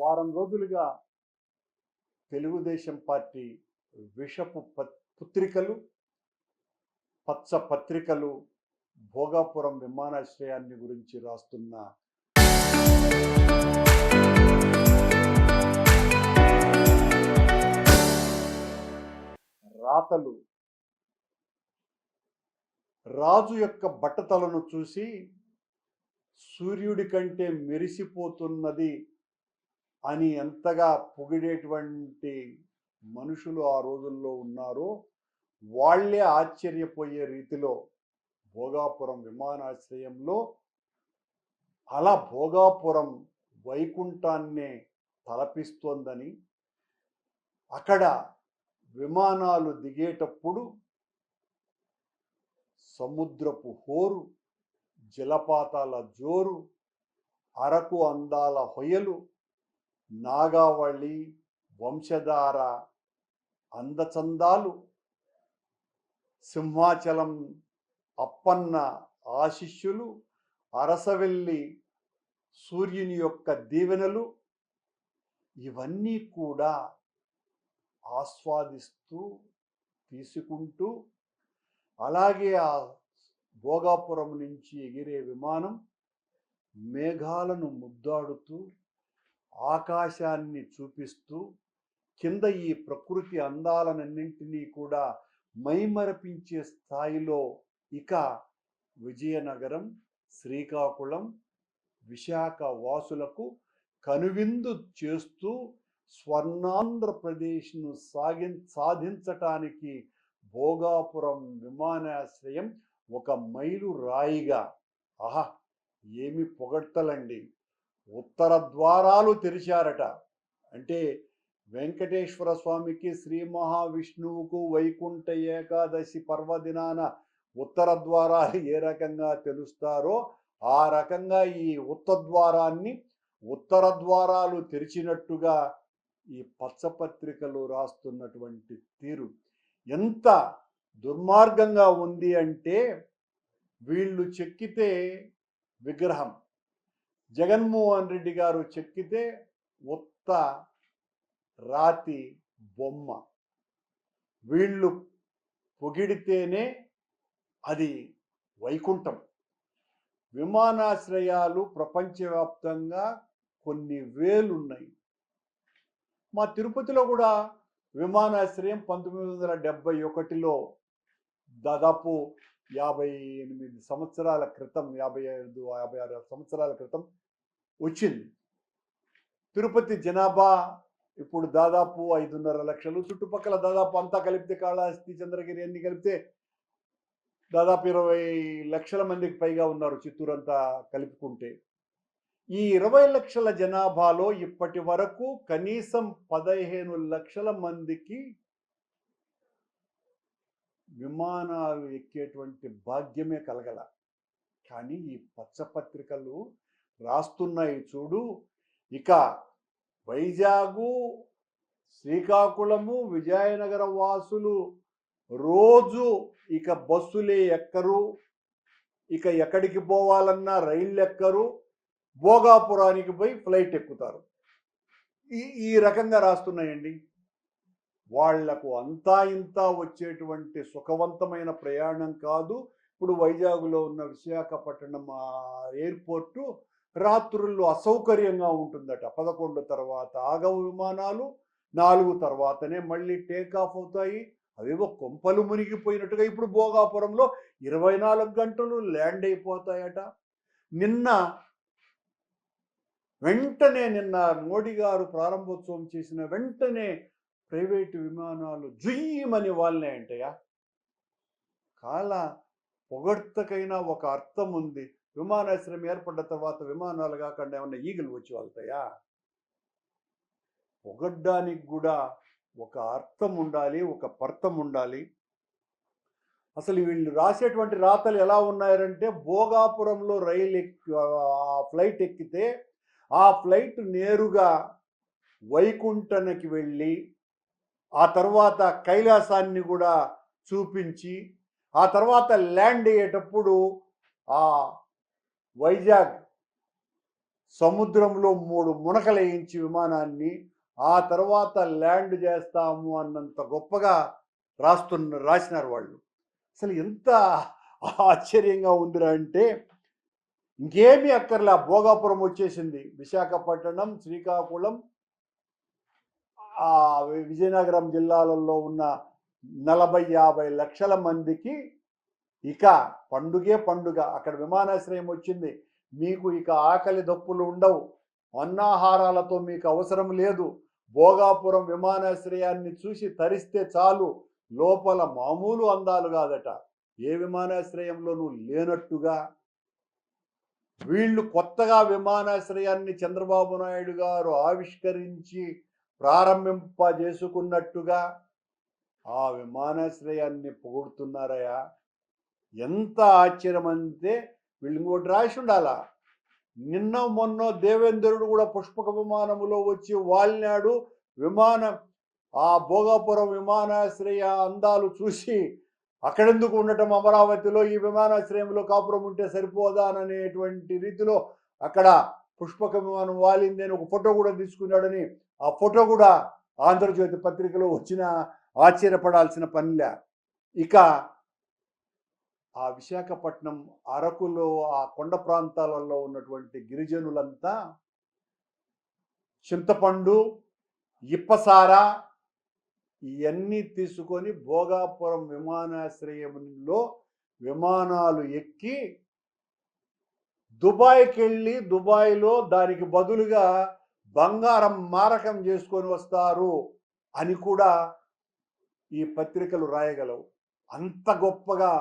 వారం రోజులుగా తెలుగుదేశం పార్టీ విషపు పుత్రికలు, పచ్చ పత్రికలు భోగాపురం విమానాశ్రయాన్ని గురించి రాస్తున్న రాతలు రాజు యొక్క బట్టతలను చూసి సూర్యుడి కంటే మెరిసిపోతున్నది అని ఎంతగా పొగిడేటువంటి మనుషులు ఆ రోజుల్లో ఉన్నారో వాళ్ళే ఆశ్చర్యపోయే రీతిలో భోగాపురం విమానాశ్రయంలో అలా భోగాపురం వైకుంఠాన్నే తలపిస్తోందని, అక్కడ విమానాలు దిగేటప్పుడు సముద్రపు హోరు, జలపాతాల జోరు, అరకు అందాల హొయలు, నాగావళి వంశధార అందచందాలు, సింహాచలం అప్పన్న ఆశిష్యులు, అరసవెల్లి సూర్యుని యొక్క దీవెనలు ఇవన్నీ కూడా ఆస్వాదిస్తూ తీసుకుంటూ, అలాగే ఆ భోగాపురం నుంచి ఎగిరే విమానం మేఘాలను ముద్దాడుతూ ఆకాశాన్ని చూపిస్తూ కింద ఈ ప్రకృతి అందాలన్నింటినీ కూడా మైమరపించే స్థాయిలో ఇక విజయనగరం, శ్రీకాకుళం, విశాఖ వాసులకు కనువిందు చేస్తూ స్వర్ణాంధ్రప్రదేశ్ను సాధించటానికి భోగాపురం విమానాశ్రయం ఒక మైలు రాయిగా, ఆహా ఏమి పొగడ్తలండి, ఉత్తర ద్వారాలు తెరిచారట. అంటే వెంకటేశ్వర స్వామికి, శ్రీ మహావిష్ణువుకు వైకుంఠ ఏకాదశి పర్వదినాన ఉత్తర ద్వారాలు ఏ రకంగా తెలుస్తారో ఆ రకంగా ఈ ఉత్తర ద్వారాలు తెరిచినట్టుగా ఈ పచ్చపత్రికలు రాస్తున్నటువంటి తీరు ఎంత దుర్మార్గంగా ఉంది అంటే, వీళ్ళు చెక్కితే విగ్రహం, జగన్మోహన్ రెడ్డి గారు చెక్కితే ఉత్త రాతి బొమ్మ, వీళ్ళు పొగిడితేనే అది వైకుంఠం. విమానాశ్రయాలు ప్రపంచవ్యాప్తంగా కొన్ని వేలున్నాయి. మా తిరుపతిలో కూడా విమానాశ్రయం 1971లో దాదాపు 58 సంవత్సరాల క్రితం, 56 సంవత్సరాల క్రితం వచ్చింది. తిరుపతి జనాభా ఇప్పుడు దాదాపు 5.5 లక్షలు, చుట్టుపక్కల దాదాపు అంతా కలిపితే కాళహస్తి, చంద్రగిరి అన్ని కలిపితే దాదాపు 20 లక్షల మందికి పైగా ఉన్నారు, చిత్తూరు అంతా కలుపుకుంటే. ఈ 20 లక్షల జనాభాలో ఇప్పటి వరకు కనీసం 15 లక్షల మందికి విమానాలు ఎక్కేటువంటి భాగ్యమే కలగల. కానీ ఈ పచ్చపత్రికలు రాస్తున్నాయి చూడు, ఇక వైజాగు, శ్రీకాకుళము, విజయనగర వాసులు రోజు ఇక బస్సులే ఎక్కరు, ఇక ఎక్కడికి పోవాలన్నా రైళ్ళు ఎక్కరు, భోగాపురానికి పోయి ఫ్లైట్ ఎక్కుతారు. ఈ రకంగా రాస్తున్నాయండి. వాళ్లకు అంతా ఇంతా వచ్చేటువంటి సుఖవంతమైన ప్రయాణం కాదు. ఇప్పుడు వైజాగ్లో ఉన్న విశాఖపట్నం ఎయిర్పోర్టు రాత్రుల్లో అసౌకర్యంగా ఉంటుందట. 11 తర్వాత ఆగవు విమానాలు, 4 తర్వాతనే మళ్ళీ టేకాఫ్ అవుతాయి. అవేవో కొంపలు మునిగిపోయినట్టుగా ఇప్పుడు భోగాపురంలో 24 గంటలు ల్యాండ్ అయిపోతాయట. నిన్న మోడీ గారు ప్రారంభోత్సవం చేసిన వెంటనే ప్రైవేటు విమానాలు జుయ్యమని వాళ్ళేంటయ్యా. కాల పొగడ్తకైనా ఒక అర్థం ఉంది. విమానాశ్రయం ఏర్పడ్డ తర్వాత విమానాలు కాకుండా ఏమన్నా ఈగలు వచ్చి వాళ్తాయా? పొగడ్డానికి కూడా ఒక అర్థం ఉండాలి, ఒక పర్థం ఉండాలి. అసలు వీళ్ళు రాసేటువంటి రాతలు ఎలా ఉన్నాయంటే, భోగాపురంలో ఫ్లైట్ ఎక్కితే ఆ ఫ్లైట్ నేరుగా వైకుంఠానికి వెళ్ళి ఆ తర్వాత కైలాసాన్ని కూడా చూపించి ఆ తర్వాత ల్యాండ్ అయ్యేటప్పుడు ఆ వైజాగ్ సముద్రంలో 3 మునకలేయించి విమానాన్ని ఆ తర్వాత ల్యాండ్ చేస్తాము అన్నంత గొప్పగా రాసినారు వాళ్ళు. అసలు ఎంత ఆశ్చర్యంగా ఉందిరా అంటే ఇంకేమీ అక్కర్లే, భోగాపురం వచ్చేసింది. విశాఖపట్నం, శ్రీకాకుళం, విజయనగరం జిల్లాలలో ఉన్న 40-50 లక్షల మందికి ఇక పండుగే పండుగ. అక్కడ విమానాశ్రయం వచ్చింది. మీకు ఇక ఆకలి దప్పులు ఉండవు, అన్నాహారాలతో మీకు అవసరం లేదు. భోగాపురం విమానాశ్రయాన్ని చూసి తరిస్తే చాలు, లోపల మామూలు అందాలు కాదట. ఏ విమానాశ్రయంలోనూ లేనట్టుగా వీళ్ళు కొత్తగా విమానాశ్రయాన్ని చంద్రబాబు నాయుడు గారు ఆవిష్కరించి ప్రారంభింపజేసుకున్నట్టుగా ఆ విమానాశ్రయాన్ని పొగుడుతున్నారయ్యా. ఎంత ఆశ్చర్యం అంటే వీళ్ళు ఇంకోటి రాసి ఉండాలా, నిన్న మొన్న దేవేంద్రుడు కూడా పుష్పక విమానములో వచ్చి వాలినాడు. విమానం ఆ భోగాపురం విమానాశ్రయ అందాలు చూసి అక్కడెందుకు ఉండటం, అమరావతిలో ఈ విమానాశ్రయంలో కాపురం ఉంటే సరిపోదా అనేటువంటి రీతిలో అక్కడ పుష్పక విమానం వాలింది అని ఒక ఫోటో కూడా తీసుకున్నాడని ఆ ఫోటో కూడా ఆంధ్రజ్యోతి పత్రికలో వచ్చిన ఆశ్చర్యపడాల్సిన పనిలే. ఇక ఆ విశాఖపట్నం అరకులో ఆ కొండ ప్రాంతాలలో ఉన్నటువంటి గిరిజనులంతా చింతపండు, ఇప్పసార ఇవన్నీ తీసుకొని భోగాపురం విమానాశ్రయంలో విమానాలు ఎక్కి దుబాయ్కి వెళ్ళి దుబాయ్లో దానికి బదులుగా బంగారం మారకం చేసుకొని వస్తారు అని కూడా ఈ పత్రికలు రాయగలవు. అంత గొప్పగా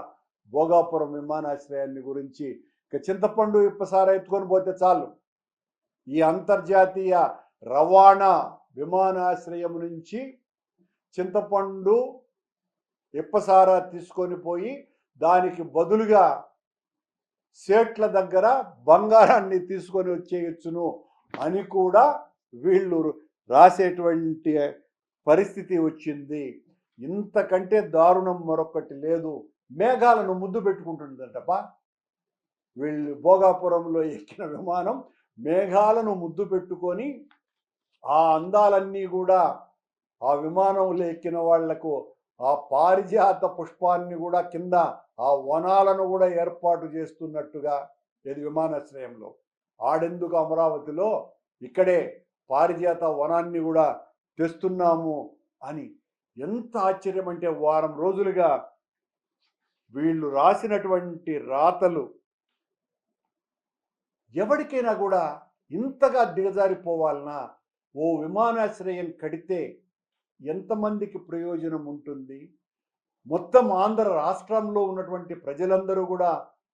భోగాపురం విమానాశ్రయాన్ని గురించి ఇక చింతపండు ఇప్పసార ఎత్తుకొని పోతే చాలు, ఈ అంతర్జాతీయ రవాణా విమానాశ్రయం నుంచి చింతపండు ఇప్పసార తీసుకొని పోయి దానికి బదులుగా సేట్ల దగ్గర బంగారాన్ని తీసుకొని వచ్చేయచ్చును అని కూడా వీళ్ళు రాసేటువంటి పరిస్థితి వచ్చింది. ఇంతకంటే దారుణం మరొకటి లేదు. మేఘాలను ముద్దు పెట్టుకుంటుందంటప్ప. వీళ్ళు భోగాపురంలో ఎక్కిన విమానం మేఘాలను ముద్దు పెట్టుకొని ఆ అందాలన్నీ కూడా ఆ విమానంలో ఎక్కిన వాళ్లకు ఆ పారిజాత పుష్పాన్ని కూడా కింద ఆ వనాలను కూడా ఏర్పాటు చేస్తున్నట్టుగా ఇది విమానాశ్రయంలో. ఆడెందుకు అమరావతిలో ఇక్కడే పారిజాత వనాన్ని కూడా తెస్తున్నాము అని. ఎంత ఆశ్చర్యం అంటే వారం రోజులుగా వీళ్ళు రాసినటువంటి రాతలు ఎవరికైనా కూడా ఇంతగా దిగజారిపోవాలనా? ఓ విమానాశ్రయం కడితే ఎంతమందికి ప్రయోజనం ఉంటుంది? మొత్తం ఆంధ్ర రాష్ట్రంలో ఉన్నటువంటి ప్రజలందరూ కూడా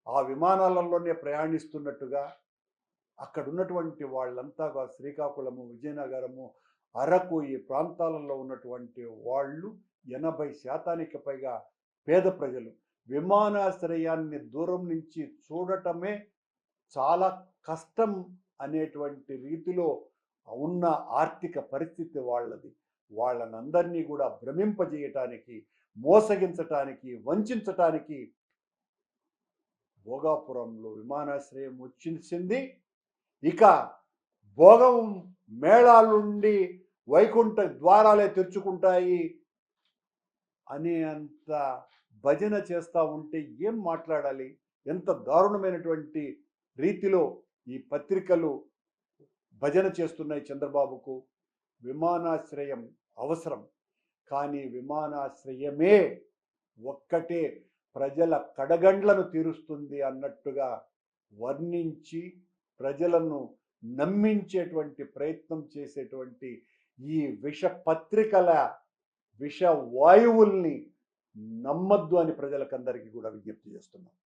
ఆ విమానాలలోనే ప్రయాణిస్తున్నట్టుగా అక్కడ ఉన్నటువంటి వాళ్ళంతా శ్రీకాకుళము, విజయనగరము, అరకు ఈ ప్రాంతాలలో ఉన్నటువంటి వాళ్ళు 80% పైగా పేద ప్రజలు. విమానాశ్రయాన్ని దూరం నుంచి చూడటమే చాలా కష్టం అనేటువంటి రీతిలో ఉన్న ఆర్థిక పరిస్థితి వాళ్ళది. వాళ్ళనందరినీ కూడా భ్రమింపజేయటానికి, మోసగించటానికి, వంచటానికి భోగాపురంలో విమానాశ్రయం వచ్చింది. ఇక భోగం మేళాలుండి వైకుంఠ ద్వారాలే తెరుచుకుంటాయి అనే అంత భజన చేస్తూ ఉంటే ఏం మాట్లాడాలి? ఎంత దారుణమైనటువంటి రీతిలో ఈ పత్రికలు భజన చేస్తున్నాయి చంద్రబాబుకు. విమానాశ్రయం అవసరం, కానీ విమానాశ్రయమే ఒక్కటే ప్రజల కడగండ్లను తీరుస్తుంది అన్నట్టుగా వర్ణించి ప్రజలను నమ్మించేటువంటి ప్రయత్నం చేసేటువంటి ఈ విష పత్రికల విష వాయువుల్ని నమ్మద్దు అని ప్రజలకందరికీ కూడా విజ్ఞప్తి చేస్తున్నాం.